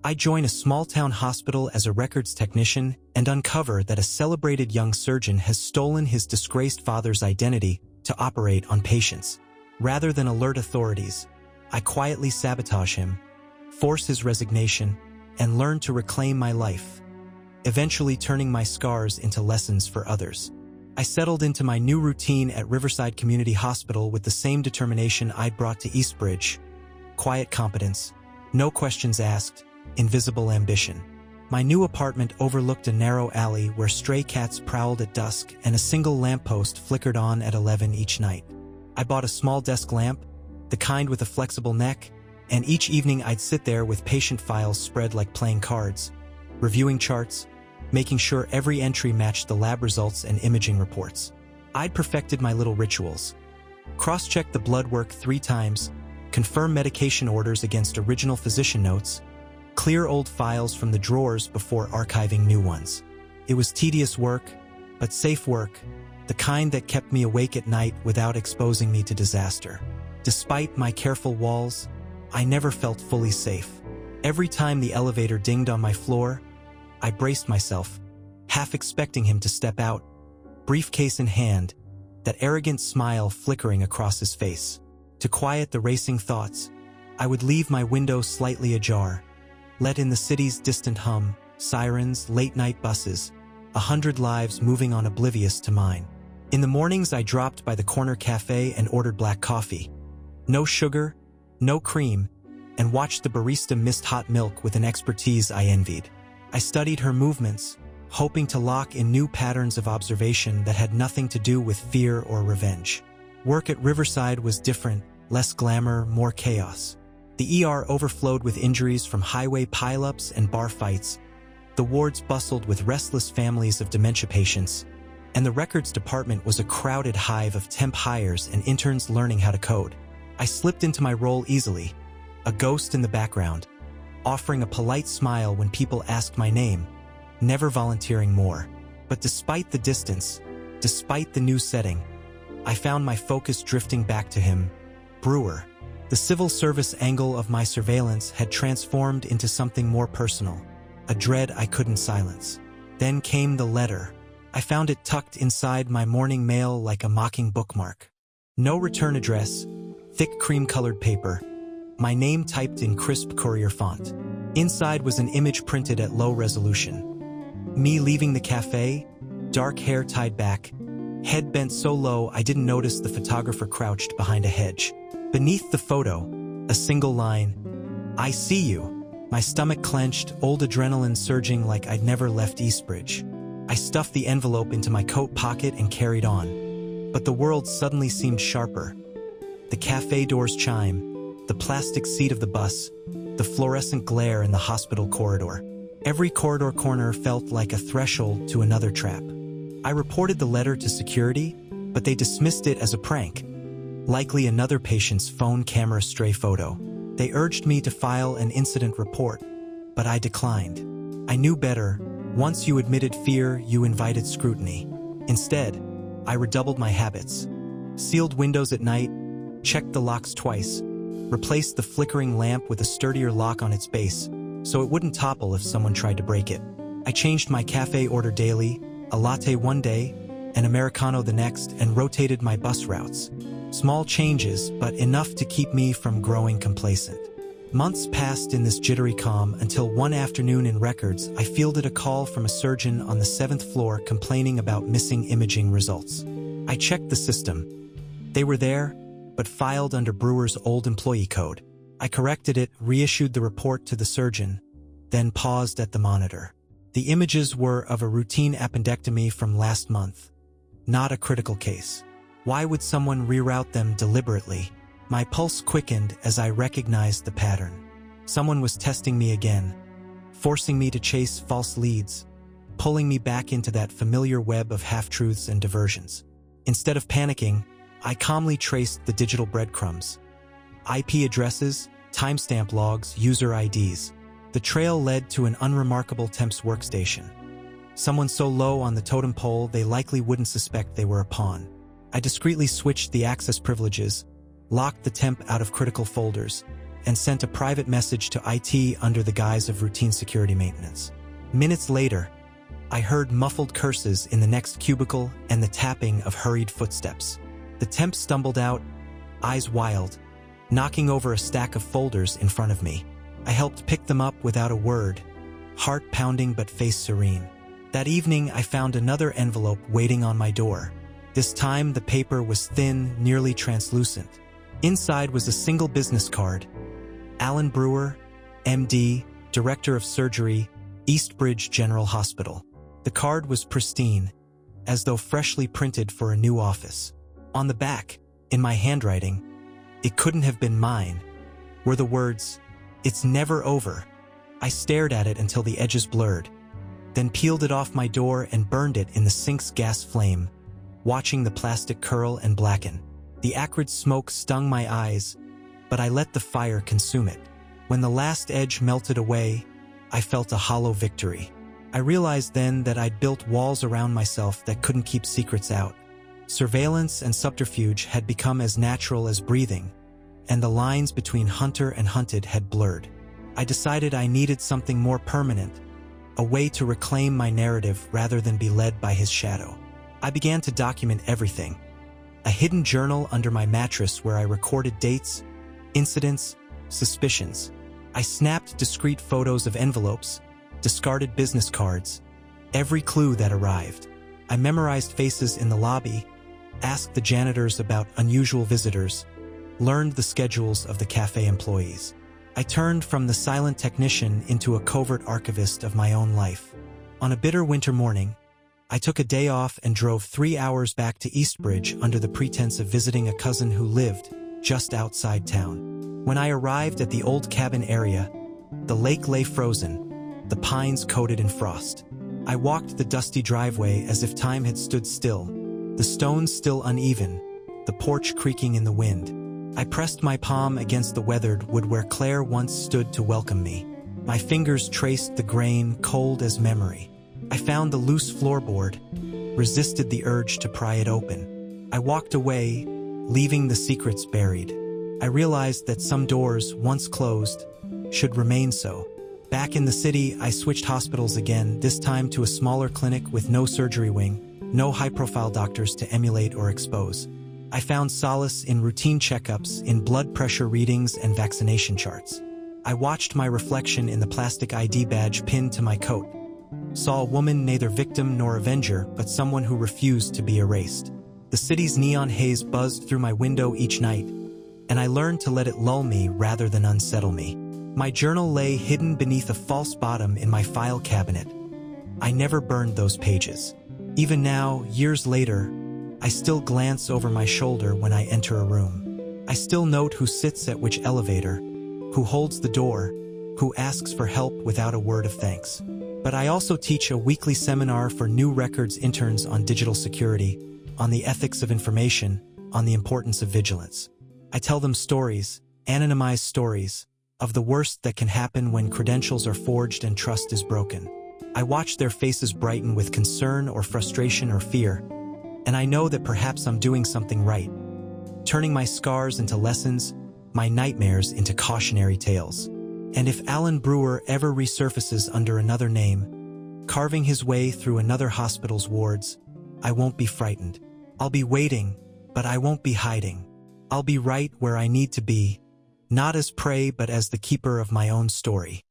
I join a small-town hospital as a records technician and uncover that a celebrated young surgeon has stolen his disgraced father's identity to operate on patients. Rather than alert authorities, I quietly sabotage him, force his resignation, and learn to reclaim my life, eventually turning my scars into lessons for others. I settled into my new routine at Riverside Community Hospital with the same determination I'd brought to Eastbridge. Quiet competence, no questions asked, invisible ambition. My new apartment overlooked a narrow alley where stray cats prowled at dusk and a single lamppost flickered on at 11 each night. I bought a small desk lamp, the kind with a flexible neck, and each evening I'd sit there with patient files spread like playing cards, reviewing charts, making sure every entry matched the lab results and imaging reports. I'd perfected my little rituals. Cross-check the blood work 3 times, confirm medication orders against original physician notes, clear old files from the drawers before archiving new ones. It was tedious work, but safe work, the kind that kept me awake at night without exposing me to disaster. Despite my careful walls, I never felt fully safe. Every time the elevator dinged on my floor, I braced myself, half expecting him to step out, briefcase in hand, that arrogant smile flickering across his face. To quiet the racing thoughts, I would leave my window slightly ajar, let in the city's distant hum, sirens, late-night buses, 100 lives moving on oblivious to mine. In the mornings I dropped by the corner cafe and ordered black coffee. No sugar, no cream, and watched the barista mist hot milk with an expertise I envied. I studied her movements, hoping to lock in new patterns of observation that had nothing to do with fear or revenge. Work at Riverside was different, less glamour, more chaos. The ER overflowed with injuries from highway pileups and bar fights. The wards bustled with restless families of dementia patients, and the records department was a crowded hive of temp hires and interns learning how to code. I slipped into my role easily, a ghost in the background, offering a polite smile when people asked my name, never volunteering more. But despite the distance, despite the new setting, I found my focus drifting back to him, Brewer. The civil service angle of my surveillance had transformed into something more personal, a dread I couldn't silence. Then came the letter. I found it tucked inside my morning mail like a mocking bookmark. No return address, thick cream-colored paper, my name typed in crisp courier font. Inside was an image printed at low resolution. Me leaving the cafe, dark hair tied back, head bent so low I didn't notice the photographer crouched behind a hedge. Beneath the photo, a single line, "I see you." My stomach clenched, old adrenaline surging like I'd never left Eastbridge. I stuffed the envelope into my coat pocket and carried on. But the world suddenly seemed sharper. The cafe doors chime, the plastic seat of the bus, the fluorescent glare in the hospital corridor. Every corridor corner felt like a threshold to another trap. I reported the letter to security, but they dismissed it as a prank. Likely another patient's phone camera stray photo. They urged me to file an incident report, but I declined. I knew better. Once you admitted fear, you invited scrutiny. Instead, I redoubled my habits. Sealed windows at night, checked the locks twice, replaced the flickering lamp with a sturdier lock on its base, so it wouldn't topple if someone tried to break it. I changed my cafe order daily, a latte one day, an Americano the next, and rotated my bus routes. Small changes, but enough to keep me from growing complacent. Months passed in this jittery calm until one afternoon in records I fielded a call from a surgeon on the 7th floor complaining about missing imaging results. I checked the system. They were there, but filed under Brewer's old employee code. I corrected it, reissued the report to the surgeon, then paused at the monitor. The images were of a routine appendectomy from last month, not a critical case. Why would someone reroute them deliberately? My pulse quickened as I recognized the pattern. Someone was testing me again, forcing me to chase false leads, pulling me back into that familiar web of half-truths and diversions. Instead of panicking, I calmly traced the digital breadcrumbs. IP addresses, timestamp logs, user IDs. The trail led to an unremarkable temp's workstation. Someone so low on the totem pole they likely wouldn't suspect they were a pawn. I discreetly switched the access privileges, locked the temp out of critical folders, and sent a private message to IT under the guise of routine security maintenance. Minutes later, I heard muffled curses in the next cubicle and the tapping of hurried footsteps. The temp stumbled out, eyes wild, knocking over a stack of folders in front of me. I helped pick them up without a word, heart pounding but face serene. That evening, I found another envelope waiting on my door. This time, the paper was thin, nearly translucent. Inside was a single business card. Alan Brewer, MD, Director of Surgery, Eastbridge General Hospital. The card was pristine, as though freshly printed for a new office. On the back, in my handwriting, "It couldn't have been mine," were the words, "It's never over." I stared at it until the edges blurred, then peeled it off my door and burned it in the sink's gas flame, watching the plastic curl and blacken. The acrid smoke stung my eyes, but I let the fire consume it. When the last edge melted away, I felt a hollow victory. I realized then that I'd built walls around myself that couldn't keep secrets out. Surveillance and subterfuge had become as natural as breathing, and the lines between hunter and hunted had blurred. I decided I needed something more permanent, a way to reclaim my narrative rather than be led by his shadow. I began to document everything. A hidden journal under my mattress where I recorded dates, incidents, suspicions. I snapped discreet photos of envelopes, discarded business cards, every clue that arrived. I memorized faces in the lobby, asked the janitors about unusual visitors, learned the schedules of the cafe employees. I turned from the silent technician into a covert archivist of my own life. On a bitter winter morning, I took a day off and drove 3 hours back to Eastbridge under the pretense of visiting a cousin who lived just outside town. When I arrived at the old cabin area, the lake lay frozen, the pines coated in frost. I walked the dusty driveway as if time had stood still, the stones still uneven, the porch creaking in the wind. I pressed my palm against the weathered wood where Claire once stood to welcome me. My fingers traced the grain, cold as memory. I found the loose floorboard, resisted the urge to pry it open. I walked away, leaving the secrets buried. I realized that some doors, once closed, should remain so. Back in the city, I switched hospitals again, this time to a smaller clinic with no surgery wing, no high-profile doctors to emulate or expose. I found solace in routine checkups, in blood pressure readings and vaccination charts. I watched my reflection in the plastic ID badge pinned to my coat. Saw a woman neither victim nor avenger, but someone who refused to be erased. The city's neon haze buzzed through my window each night, and I learned to let it lull me rather than unsettle me. My journal lay hidden beneath a false bottom in my file cabinet. I never burned those pages. Even now, years later, I still glance over my shoulder when I enter a room. I still note who sits at which elevator, who holds the door, who asks for help without a word of thanks. But I also teach a weekly seminar for new records interns on digital security, on the ethics of information, on the importance of vigilance. I tell them stories, anonymized stories, of the worst that can happen when credentials are forged and trust is broken. I watch their faces brighten with concern or frustration or fear, and I know that perhaps I'm doing something right, turning my scars into lessons, my nightmares into cautionary tales. And if Alan Brewer ever resurfaces under another name, carving his way through another hospital's wards, I won't be frightened. I'll be waiting, but I won't be hiding. I'll be right where I need to be, not as prey but as the keeper of my own story.